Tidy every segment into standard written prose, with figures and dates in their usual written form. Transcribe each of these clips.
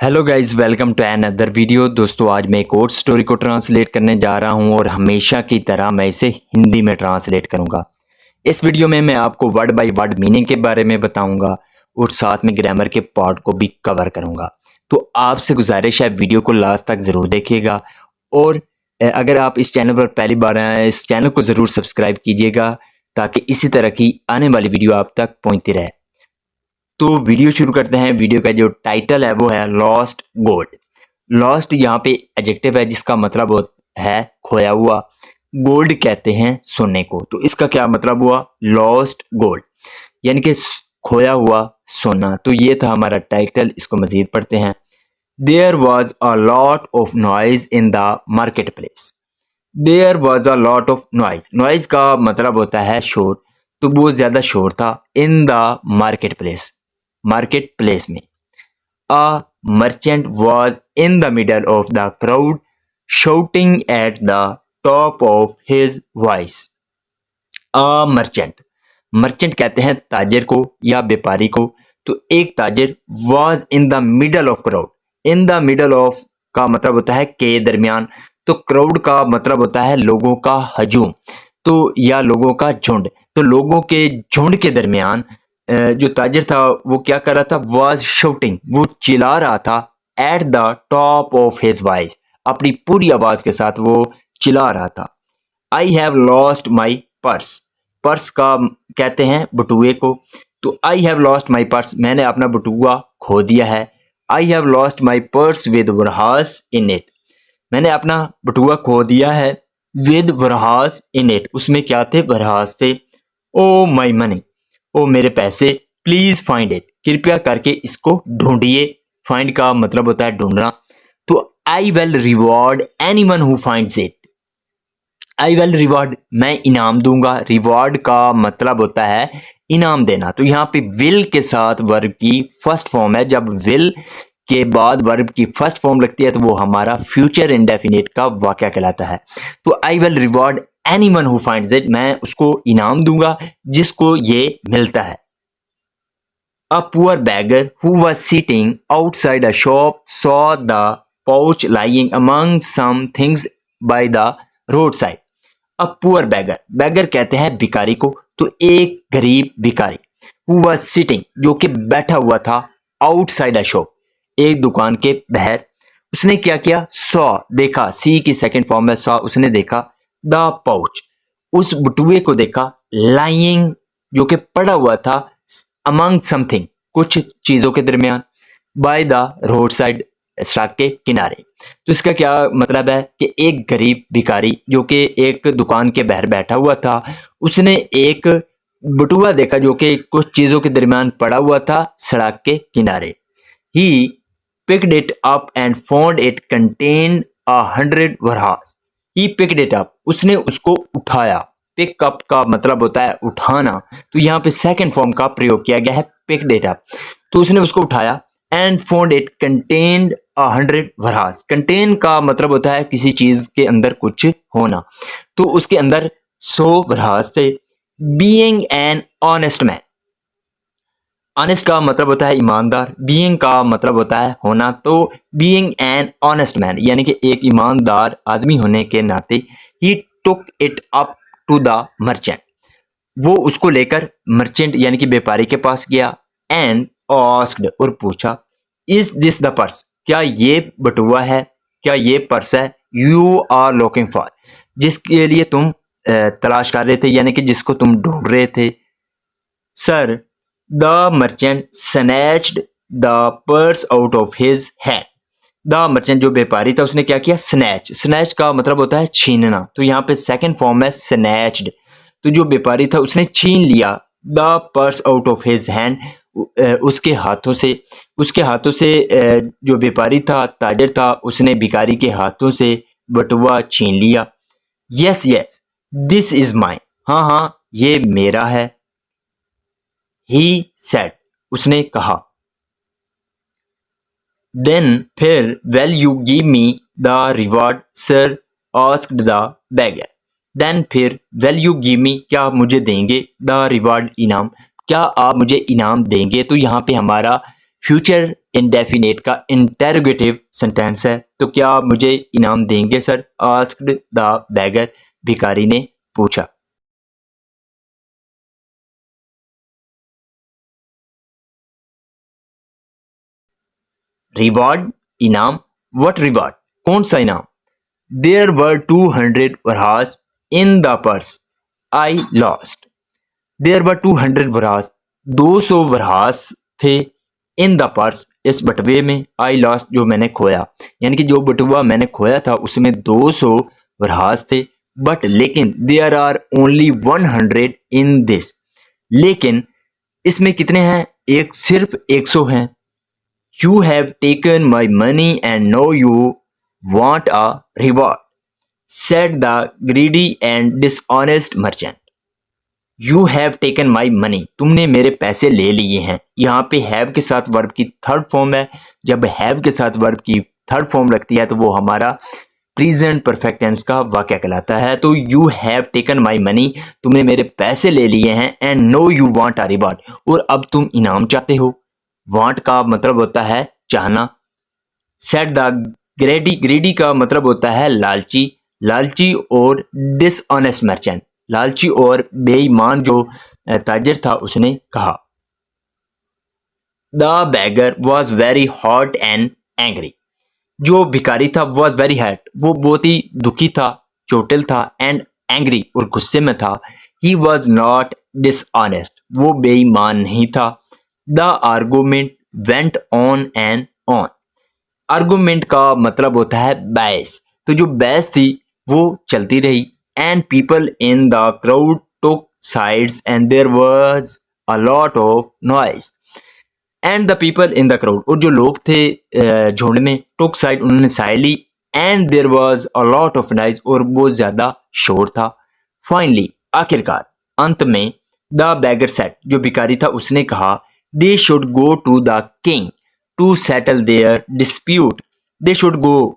Hello guys, welcome to another video. दोस्तों, आज मैं एक और स्टोरी को ट्रांसलेट करने जा रहा हूं और हमेशा की तरह मैं इसे हिंदी में ट्रांसलेट करूंगा। इस वीडियो में मैं आपको वर्ड बाय वर्ड मीनिंग के बारे में बताऊंगा और साथ में ग्रामर के पार्ट को भी कवर करूंगा। तो आपसे गुजारिश है, वीडियो को लास्ट तक ज़रूर देखिएगा और अगर आप इस चैनल पर पहली बार आए हैं, इस चैनल को ज़रूर सब्सक्राइब कीजिएगा ताकि इसी तरह की आने वाली वीडियो आप तक पहुँचती रहे। तो वीडियो शुरू करते हैं। वीडियो का जो टाइटल है वो है लॉस्ट गोल्ड। लॉस्ट यहाँ पे एडजेक्टिव है जिसका मतलब है खोया हुआ। गोल्ड कहते हैं सोने को, तो इसका क्या मतलब हुआ? लॉस्ट गोल्ड यानी कि खोया हुआ सोना। तो ये था हमारा टाइटल। इसको मजीद पढ़ते हैं। There was a lot of noise in the market place. There was a lot of noise. Noise का मतलब होता है शोर, तो बहुत ज्यादा शोर था। In the market place, marketplace में। A merchant was in the middle of the crowd shouting at the top of his voice. A merchant, merchant कहते हैं ताजिर को या व्यापारी को। तो एक ताजिर was in the middle of crowd. In the middle of का मतलब होता है के दरमियान, तो क्राउड का मतलब होता है लोगों का हजूम, तो या लोगों का झुंड। तो लोगों के झुंड के दरमियान जो ताजिर था वो क्या कर रहा था? वॉज शाउटिंग, वो चिल्ला रहा था। At the top of his voice, अपनी पूरी आवाज के साथ वो चिल्ला रहा था। I have lost my purse. Purse का कहते हैं बटुए को। तो I have lost my purse, मैंने अपना बटुआ खो दिया है। I have lost my purse with varahas in it. मैंने अपना बटुआ खो दिया है। विद वरहास इन इट, उसमें क्या थे? वरहास थे। ओ माई मनी, ओ मेरे पैसे। प्लीज फाइंड इट, कृपया करके इसको ढूंढिए। फाइंड का मतलब होता है ढूंढना। तो I will reward anyone who finds it. I will reward, मैं इनाम दूंगा। रिवॉर्ड का मतलब होता है इनाम देना। तो यहाँ पे विल के साथ वर्ब की फर्स्ट फॉर्म है। जब विल के बाद वर्ब की फर्स्ट फॉर्म लगती है तो वो हमारा फ्यूचर इंडेफिनिट का वाक्य कहलाता है। तो I will reward anyone who finds it, मैं उसको इनाम दूंगा जिसको ये मिलता है। A poor beggar who was sitting outside a shop saw the pouch lying among some things by the roadside. A poor beggar, beggar कहते हैं भिखारी को। तो एक गरीब भिखारी, who was sitting, जो कि बैठा हुआ था, outside a shop, एक दुकान के बाहर। उसने क्या किया? saw, देखा। सी की सेकंड फॉर्म है saw, उसने देखा। the pouch, उस बटुए को देखा। lying, जो कि पड़ा हुआ था। among something, कुछ चीजों के दरमियान। by the roadside, सड़क के किनारे। तो इसका क्या मतलब है कि एक गरीब भिखारी जो कि एक दुकान के बाहर बैठा हुआ था, उसने एक बटुआ देखा जो कि कुछ चीजों के दरमियान पड़ा हुआ था सड़क के किनारे। He picked it up and found it contained 100 warhas. He picked it up, उसने उसको उठाया। पिक अप का मतलब होता है उठाना, तो यहाँ पे सेकंड फॉर्म का प्रयोग किया गया है, picked it up। तो उसने उसको उठाया। And found it contained 100 warhas। Contain का मतलब होता है किसी चीज के अंदर कुछ होना, तो उसके अंदर 100 warhas थे। Being an honest man, honest का मतलब होता है ईमानदार। बीइंग का मतलब होता है होना। तो बीइंग एन ऑनेस्ट मैन यानी कि एक ईमानदार आदमी होने के नाते, he took it up to the merchant, वो उसको लेकर मर्चेंट यानी कि व्यापारी के पास गया। एंड आस्क्ड, और पूछा। इज दिस द पर्स, क्या ये बटुआ है, क्या ये पर्स है? यू आर लुकिंग फॉर, जिसके लिए तुम तलाश कर रहे थे यानी कि जिसको तुम ढूंढ रहे थे। Sir, the merchant snatched the purse out of his hand. The merchant जो व्यापारी था उसने क्या किया? स्नैच। स्नैच का मतलब होता है छीनना, तो यहाँ पे सेकंड फॉर्म है स्नैच्ड। तो जो व्यापारी था उसने छीन लिया the purse out of his hand, उसके हाथों से। उसके हाथों से जो व्यापारी था, ताजर था, उसने भिखारी के हाथों से बटुआ छीन लिया। Yes yes, this is mine, हाँ हाँ ये मेरा है। He said, उसने कहा। Then, फिर, will you give me the reward, sir? asked the beggar. Then, फिर, will you give me, क्या आप मुझे देंगे? The reward, इनाम, क्या आप मुझे इनाम देंगे? तो यहाँ पे हमारा फ्यूचर इंडेफिनेट का इंटेरोगेटिव सेंटेंस है, तो क्या आप मुझे इनाम देंगे सर? आस्क्ड द बैगर, भिखारी ने पूछा। रिवॉर्ड, इनाम। व्हाट रिवॉर्ड, कौन सा इनाम? There were 200 varahas in the purse I lost. There were 200 varahas, 200 varahas थे, इन द पर्स, इस बटुए में, आई लॉस्ट, जो मैंने खोया, यानी कि जो बटुआ मैंने खोया था उसमें 200 वरहास थे, बट लेकिन there are only 100 in this, लेकिन इसमें कितने हैं? एक, सिर्फ 100 हैं। You have taken my money and no you want a reward, said the greedy and dishonest merchant. You have taken my money, तुमने मेरे पैसे ले लिए हैं। यहाँ पे have के साथ वर्ब की थर्ड फॉर्म है। जब have के साथ वर्ब की थर्ड फॉर्म लगती है तो वो हमारा प्रेजेंट परफेक्ट टेंस का वाक्य कहलाता है। तो you have taken my money, तुमने मेरे पैसे ले लिए हैं, and no you want a reward, और अब तुम इनाम चाहते हो। want का मतलब होता है चाहना। said the greedy, greedy का मतलब होता है लालची, लालची और डिसऑनेस्ट मर्चेंट, लालची और बेईमान जो ताजिर था, उसने कहा। The bagger was very hot and angry, जो भिखारी था वॉज वेरी हॉट, वो बहुत ही दुखी था, चोटिल था, एंड एंग्री और गुस्से में था। ही वॉज नॉट डिसऑनेस्ट, वो बेईमान नहीं था। The argument went on and on, argument का मतलब होता है बहस, तो जो बहस थी वो चलती रही। And people in the crowd took sides and there was a lot of noise. And the people in the crowd, और जो लोग थे झुंड में, टुक साइड, उन्होंने साइड ली, and there was a lot of noise, और बहुत ज्यादा शोर था। फाइनली, आखिरकार, अंत में, द बैगर सेड, जो भिखारी था उसने कहा, they should go to the king to settle their dispute. They should go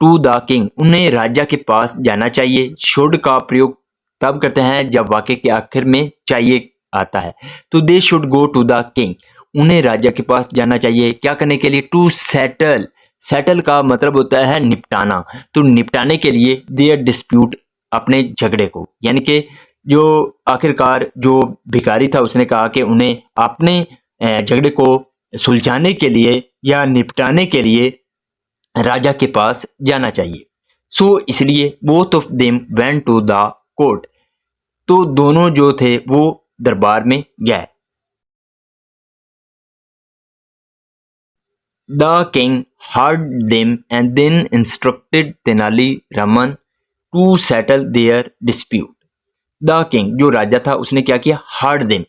to the king, उन्हें राजा के पास जाना चाहिए। शुड का प्रयोग तब करते हैं जब वाक्य के आखिर में चाहिए आता है। तो they should go to the king, उन्हें राजा के पास जाना चाहिए। क्या करने के लिए? टू सेटल, सेटल का मतलब होता है निपटाना, तो निपटाने के लिए देयर डिस्प्यूट, अपने झगड़े को, यानी कि जो आखिरकार जो भिखारी था उसने कहा कि उन्हें अपने झगड़े को सुलझाने के लिए या निपटाने के लिए राजा के पास जाना चाहिए। सो इसलिए both of them went to the court, तो दोनों जो थे वो दरबार में गए। The king heard them and then instructed Tenali Raman to settle their dispute. The king, जो राजा था, उसने क्या किया? हर्ड देम,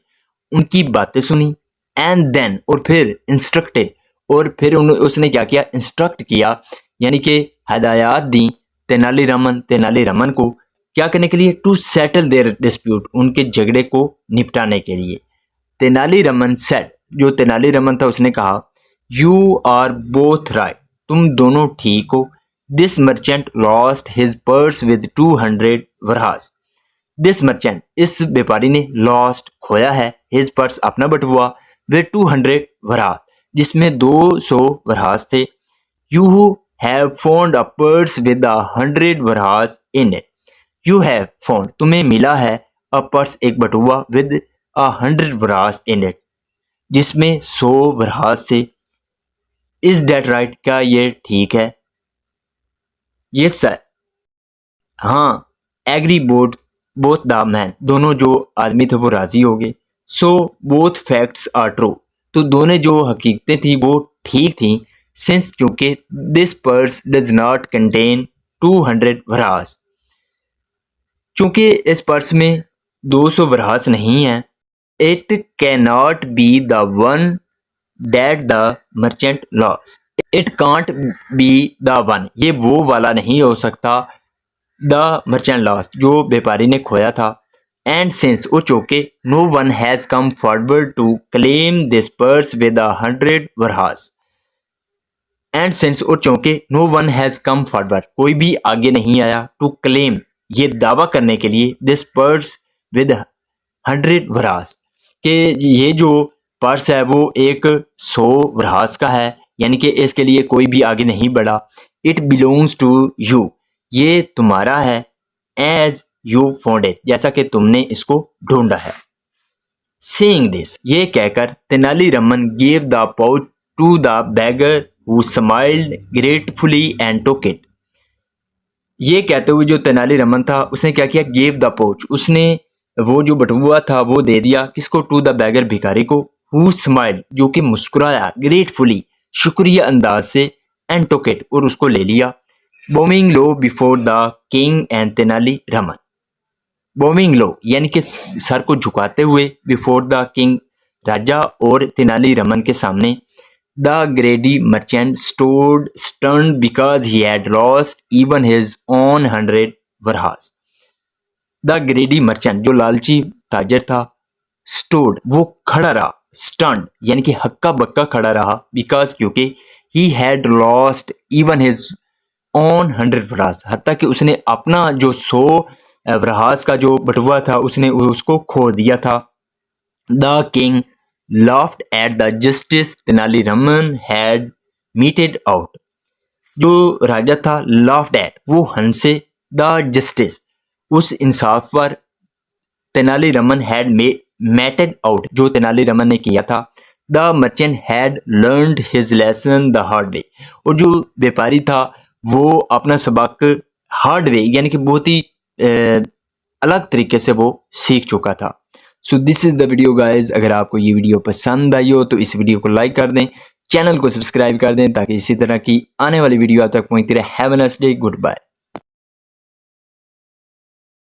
उनकी बातें सुनी, एंड देन, और फिर इंस्ट्रक्टेड, और फिर उसने क्या किया? इंस्ट्रक्ट किया, यानी कि हदायत दी तेनालीरामन, तेनालीरामन को क्या करने के लिए? टू सेटल देयर डिस्प्यूट, उनके झगड़े को निपटाने के लिए। तेनालीरामन सेड, जो तेनालीरामन था उसने कहा, यू आर बोथ राइट, तुम दोनों ठीक हो। This merchant lost his purse with 200 varahas. This merchant, इस व्यापारी ने लॉस्ट, खोया है, हिज पर्स, अपना बटुआ, विद 200 वरहास, जिसमें 200 वरहास थे। You have found a purse with 100 varahas in it. You have found, तुम्हें मिला है, अ पर्स, एक बटुआ, विद 100 वरहास इन इट, जिसमें 100 वरहास थे। इज डेट राइट, क्या ये ठीक है? Yes sir. हाँ। Agree both, both the man, दोनों जो आदमी थे वो राजी हो गए। So both facts are true, तो दोनों जो हकीकतें थी वो ठीक थी। सिंस, चूंकि, this purse does not contain 200 वरहास, चूंकि इस पर्स में 200 वरहास नहीं है। It can not be the one that the merchant loss, it can't be the one, ये वो वाला नहीं हो सकता, द मर्चेंट लॉस, जो व्यापारी ने खोया था। एंड सिंस, और चूंकि, no one has come forward to claim this purse with 100 varahas. And since, और चूंकि, no one has come forward, कोई भी आगे नहीं आया, टू क्लेम, ये दावा करने के लिए, दिस पर्स विद 100 वरहास, कि ये जो पर्स है वो एक 100 वरहास का है। यानी कि इसके लिए कोई भी आगे नहीं बढ़ा। इट बिलोंग्स टू यू, ये तुम्हारा है। एज यू फाउंड इट, जैसा कि तुमने इसको ढूंढा है। Saying this, ये कहकर Tenali Raman gave the pouch to the beggar who smiled gratefully and took it. ये कहते हुए जो तेनालीरामन था उसने क्या किया, गेव द पोच, उसने वो जो बटुआ था वो दे दिया किसको, टू द बैगर, भिखारी को, हु स्माइल, जो कि मुस्कुराया, ग्रेटफुली, शुक्रिया अंदाज से, एंड टुक इट, और उसको ले लिया। Bowing low before the king and Tenaliraman, bowing low यानी कि सर को झुकाते हुए, बिफोर द किंग, राजा और तेनालीरामन के सामने। The greedy merchant stood stunned because he had lost even his own 100 varhas. The greedy merchant, जो लालची ताजर था, stood, वो खड़ा रहा, stunned यानी कि हक्का बक्का खड़ा रहा, because क्योंकि he had lost even his own 100 varhas, हत्ता कि उसने अपना जो 100 वरहास का जो बटुआ था उसने उसको खो दिया था। The king laughed at the justice Tenali Raman had meted out, जो राजा था laughed at, वो हंसे, the justice, उस इंसाफ पर, तेनालीरामन had meted out, जो तेनालीरामन ने किया था। The merchant had learned his lesson the hard way, और जो व्यापारी था वो अपना सबक हार्ड वे यानी कि बहुत ही अलग तरीके से वो सीख चुका था। So this is the video guys. अगर आपको ये वीडियो पसंद आई हो तो इस वीडियो को लाइक कर दें, चैनल को सब्सक्राइब कर दें ताकि इसी तरह की आने वाली वीडियो आप तक पहुंचती रहे। Have a nice day, good bye.